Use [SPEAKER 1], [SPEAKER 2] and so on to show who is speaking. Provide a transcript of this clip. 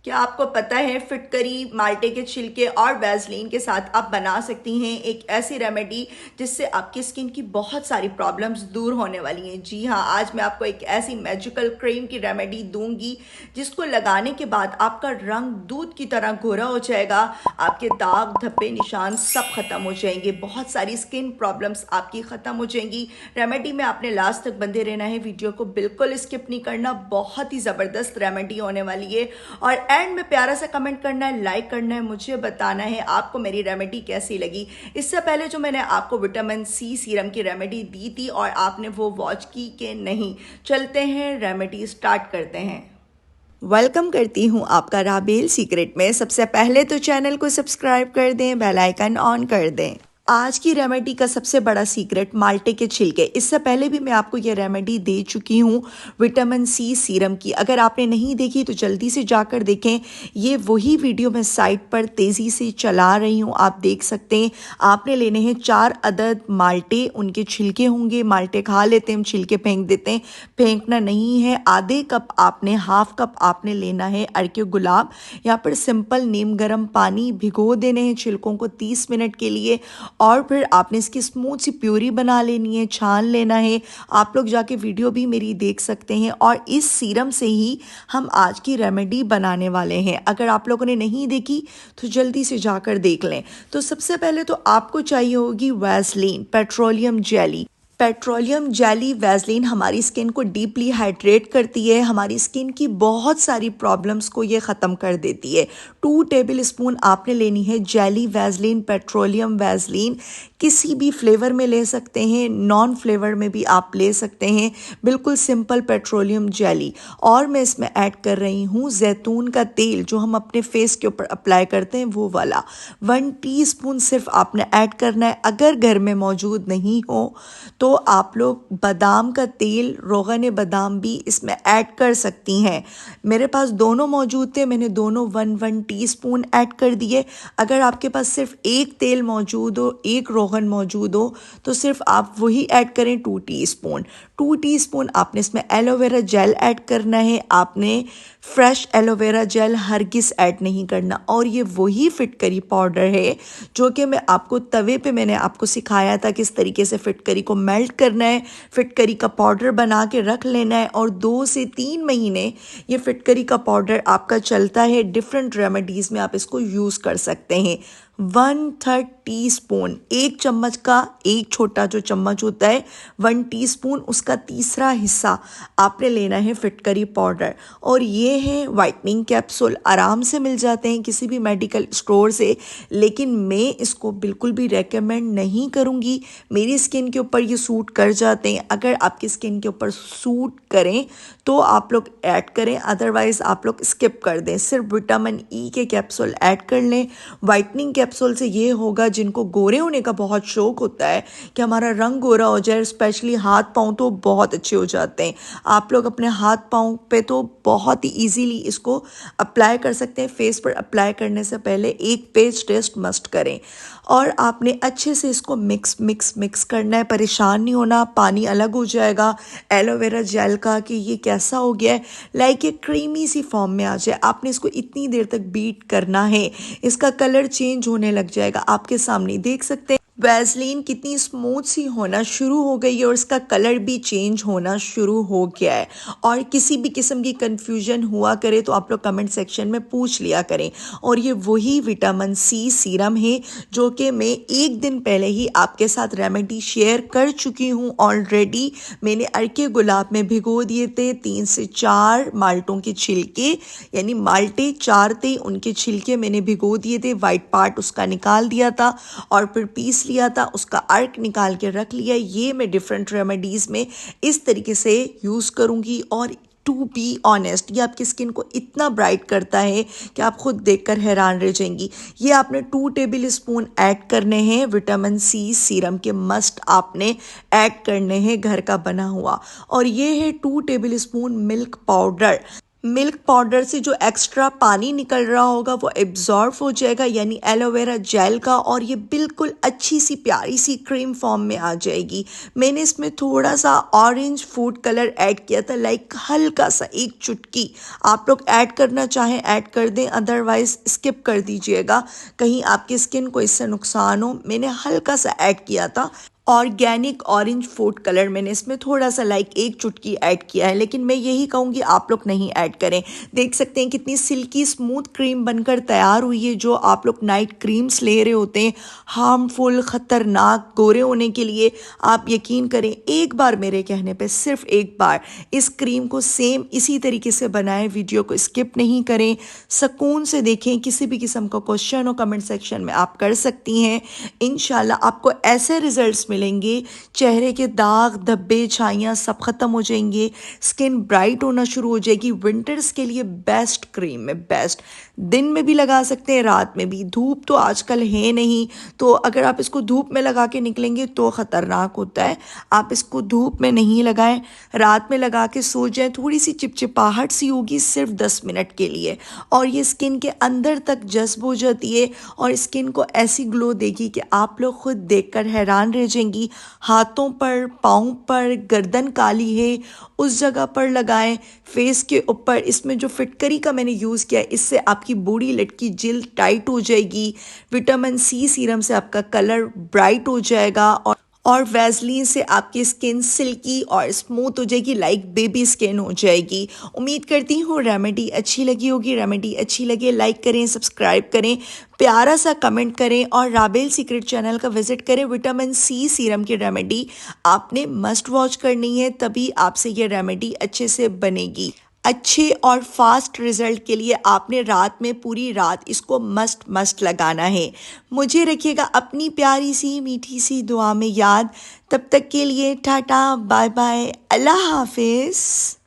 [SPEAKER 1] क्या आपको पता है फिटकरी, माल्टे के छिलके और वैसलीन के साथ आप बना सकती हैं एक ऐसी रेमेडी जिससे आपकी स्किन की बहुत सारी प्रॉब्लम्स दूर होने वाली हैं। जी हाँ, आज मैं आपको एक ऐसी मैजिकल क्रीम की रेमेडी दूंगी जिसको लगाने के बाद आपका रंग दूध की तरह गोरा हो जाएगा, आपके दाग धब्बे निशान सब खत्म हो जाएंगे, बहुत सारी स्किन प्रॉब्लम्स आपकी खत्म हो जाएंगी। रेमेडी में आपने लास्ट तक बंधे रहना है, वीडियो को बिल्कुल स्किप नहीं करना, बहुत ही ज़बरदस्त रेमेडी होने वाली है। और एंड में प्यारा सा कमेंट करना है, लाइक करना है, मुझे बताना है आपको मेरी रेमेडी कैसी लगी। इससे पहले जो मैंने आपको विटामिन सी सीरम की रेमेडी दी थी और आपने वो वॉच की कि नहीं, चलते हैं रेमेडी स्टार्ट करते हैं। वेलकम करती हूँ आपका राबेल सीक्रेट में। सबसे पहले तो चैनल को सब्सक्राइब कर दें, बेल आइकन ऑन कर दें। आज की रेमेडी का सबसे बड़ा सीक्रेट माल्टे के छिलके। इससे पहले भी मैं आपको ये रेमेडी दे चुकी हूँ विटामिन सी सीरम की। अगर आपने नहीं देखी तो जल्दी से जाकर देखें। ये वही वीडियो मैं साइट पर तेज़ी से चला रही हूँ, आप देख सकते हैं। आपने लेने हैं 4 अदद माल्टे, उनके छिलके होंगे। माल्टे खा लेते हैं हम, छिलके फेंक देते हैं, फेंकना नहीं है। आधे कप आपने, हाफ कप आपने लेना है अर्के गुलाब। यहाँ पर सिंपल नीम गर्म पानी भिगो देने हैं छिलकों को 30 मिनट के लिए, और फिर आपने इसकी स्मूथ सी प्यूरी बना लेनी है, छान लेना है। आप लोग जाके वीडियो भी मेरी देख सकते हैं। और इस सीरम से ही हम आज की रेमेडी बनाने वाले हैं। अगर आप लोगों ने नहीं देखी तो जल्दी से जाकर देख लें। तो सबसे पहले तो आपको चाहिए होगी Vaseline petroleum jelly. Petroleum jelly Vaseline हमारी स्किन को डीपली हाइड्रेट करती है, हमारी स्किन की बहुत सारी प्रॉब्लम्स को ये ख़त्म कर देती है। 2 टेबल स्पून आपने लेनी है जेली वैसलीन, पेट्रोलियम वैसलीन। किसी भी फ्लेवर में ले सकते हैं, नॉन फ्लेवर में भी आप ले सकते हैं, बिल्कुल सिंपल पेट्रोलियम जेली। और मैं इसमें ऐड कर रही हूँ जैतून का तेल, जो हम अपने फेस के ऊपर अप्लाई करते हैं वो वाला। 1 टीस्पून सिर्फ आपने ऐड करना है। अगर घर में मौजूद नहीं हो तो आप लोग बादाम का तेल, रोगन बादाम भी इसमें ऐड कर सकती हैं। मेरे पास दोनों मौजूद थे, मैंने दोनों 1 टीस्पून ऐड कर दिए। अगर आपके पास सिर्फ एक तेल मौजूद हो, एक रोगन मौजूद हो, तो सिर्फ आप वही ऐड करें 2 टीस्पून। 2 टीस्पून आपने इसमें एलोवेरा जेल ऐड करना है। आपने फ्रेश एलोवेरा जेल हरगिज़ ऐड नहीं करना। और ये वही फिटकरी पाउडर है जो कि मैं आपको तवे पे मैंने आपको सिखाया था किस तरीके से फिटकरी को मेल्ट करना है, फिटकरी का पाउडर बना के रख लेना है। और 2 से 3 महीने ये फिटकरी का पाउडर आपका चलता है। डिफरेंट रेमेडीज़ में आप इसको यूज़ कर सकते हैं। 1/3 टीस्पून, 1 चम्मच का एक छोटा जो चम्मच होता है, 1 टीस्पून उसका तीसरा हिस्सा आपने लेना है फिटकरी पाउडर। और ये है वाइटनिंग कैप्सूल, आराम से मिल जाते हैं किसी भी मेडिकल स्टोर से, लेकिन मैं इसको बिल्कुल भी रेकमेंड नहीं करूँगी। मेरी स्किन के ऊपर ये सूट कर जाते हैं। अगर आपकी स्किन के ऊपर सूट करें तो आप लोग ऐड करें, अदरवाइज़ आप लोग स्किप कर दें। सिर्फ विटामिन ई के कैप्सूल ऐड कर लें। वाइटनिंग कैप्सूल से ये होगा, जिनको गोरे होने का बहुत शौक होता है कि हमारा रंग गोरा हो जाए, स्पेशली हाथ पाँव तो बहुत अच्छे हो जाते हैं। आप लोग अपने हाथ पाँव पे तो बहुत ही इजीली इसको अप्लाई कर सकते हैं। फेस पर अप्लाई करने से पहले एक पेज टेस्ट मस्ट करें। और आपने अच्छे से इसको मिक्स करना है, परेशान नहीं होना। पानी अलग हो जाएगा एलोवेरा जेल का कि ये कैसा हो गया है, लाइक ये क्रीमी सी फॉर्म में आ जाए। आपने इसको इतनी देर तक बीट करना है, इसका कलर चेंज होने लग जाएगा। आपके सामने देख सकते हैं वैसलीन कितनी स्मूथ सी होना शुरू हो गई है और इसका कलर भी चेंज होना शुरू हो गया है। और किसी भी किस्म की कंफ्यूजन हुआ करे तो आप लोग कमेंट सेक्शन में पूछ लिया करें। और ये वही विटामिन सी सीरम है जो कि मैं एक दिन पहले ही आपके साथ रेमेडी शेयर कर चुकी हूँ ऑलरेडी। मैंने अर्के गुलाब में भिगो दिए थे 3 से 4 माल्टों के छिलके, यानी माल्टे 4 थे, उनके छिलके मैंने भिगो दिए थे। वाइट पार्ट उसका निकाल दिया था और फिर पीस लिया था, उसका अर्क निकाल के रख लिया। ये मैं डिफरेंट रेमेडीज़ में इस तरीके से यूज़ करूँगी। और टू बी ऑनेस्ट, ये आपकी स्किन को इतना ब्राइट करता है कि आप खुद देखकर हैरान रह जाएंगी। ये आपने 2 टेबल स्पून ऐड करने हैं विटामिन सी सीरम के, मस्ट आपने ऐड करने हैं घर का बना हुआ। और ये है 2 table spoon milk powder. Milk powder से जो एक्स्ट्रा पानी निकल रहा होगा वो एब्जॉर्ब हो जाएगा, यानी एलोवेरा जेल का, और ये बिल्कुल अच्छी सी प्यारी सी क्रीम फॉर्म में आ जाएगी। मैंने इसमें थोड़ा सा ऑरेंज फूड कलर ऐड किया था, लाइक हल्का सा, एक चुटकी। आप लोग ऐड करना चाहें ऐड कर दें, अदरवाइज स्किप कर दीजिएगा, कहीं आपकी स्किन को इससे नुकसान हो। मैंने हल्का सा ऐड किया था। ऑर्गेनिक ऑरेंज फूड कलर मैंने इसमें थोड़ा सा, लाइक एक चुटकी ऐड किया है, लेकिन मैं यही कहूँगी आप लोग नहीं ऐड करें। देख सकते हैं कितनी सिल्की स्मूथ क्रीम बनकर तैयार हुई है। जो आप लोग नाइट क्रीम्स ले रहे होते हैं हार्मफुल, ख़तरनाक गोरे होने के लिए, आप यकीन करें एक बार मेरे कहने पे, सिर्फ एक बार इस क्रीम को सेम इसी तरीके से बनाएं। वीडियो को स्किप नहीं करें, सुकून से देखें। किसी भी किस्म का क्वेश्चन हो कमेंट सेक्शन में आप कर सकती हैं। इंशाल्लाह आपको ऐसे रिजल्ट्स मिलेंगे, चेहरे के दाग, धब्बे, छाइयाँ सब खत्म हो जाएंगे, स्किन ब्राइट होना शुरू हो जाएगी। विंटर्स के लिए बेस्ट क्रीम है, बेस्ट। दिन में भी लगा सकते हैं, रात में भी। धूप तो आजकल है नहीं, तो अगर आप इसको धूप में लगा के निकलेंगे तो ख़तरनाक होता है। आप इसको धूप में नहीं लगाएं, रात में लगा के सो जाएं। थोड़ी सी चिपचिपाहट सी होगी सिर्फ 10 मिनट के लिए, और ये स्किन के अंदर तक जज्ब हो जाती है और स्किन को ऐसी ग्लो देगी कि आप लोग खुद देखकर हैरान रह जाएंगी। हाथों पर, पाँव पर, गर्दन काली है उस जगह पर लगाएं, फेस के ऊपर। इसमें जो फिटकरी का मैंने यूज़ किया है, इससे आपकी बूढ़ी लटकी जिल्द टाइट हो जाएगी। विटामिन सी सीरम से आपका कलर ब्राइट हो जाएगा, और वैसलीन से आपकी स्किन सिल्की और स्मूथ हो जाएगी, लाइक बेबी स्किन हो जाएगी। उम्मीद करती हूँ रेमेडी अच्छी लगी होगी। रेमेडी अच्छी लगे लाइक करें, सब्सक्राइब करें, प्यारा सा कमेंट करें, और राबेल सीक्रेट चैनल का विजिट करें। विटामिन सी सीरम की रेमेडी आपने मस्ट वॉच करनी है, तभी आपसे ये रेमेडी अच्छे से बनेगी। अच्छे और फास्ट रिजल्ट के लिए आपने रात में, पूरी रात इसको मस्ट लगाना है। मुझे रखिएगा अपनी प्यारी सी मीठी सी दुआ में याद। तब तक के लिए टाटा, बाय बाय, अल्लाह हाफिज़।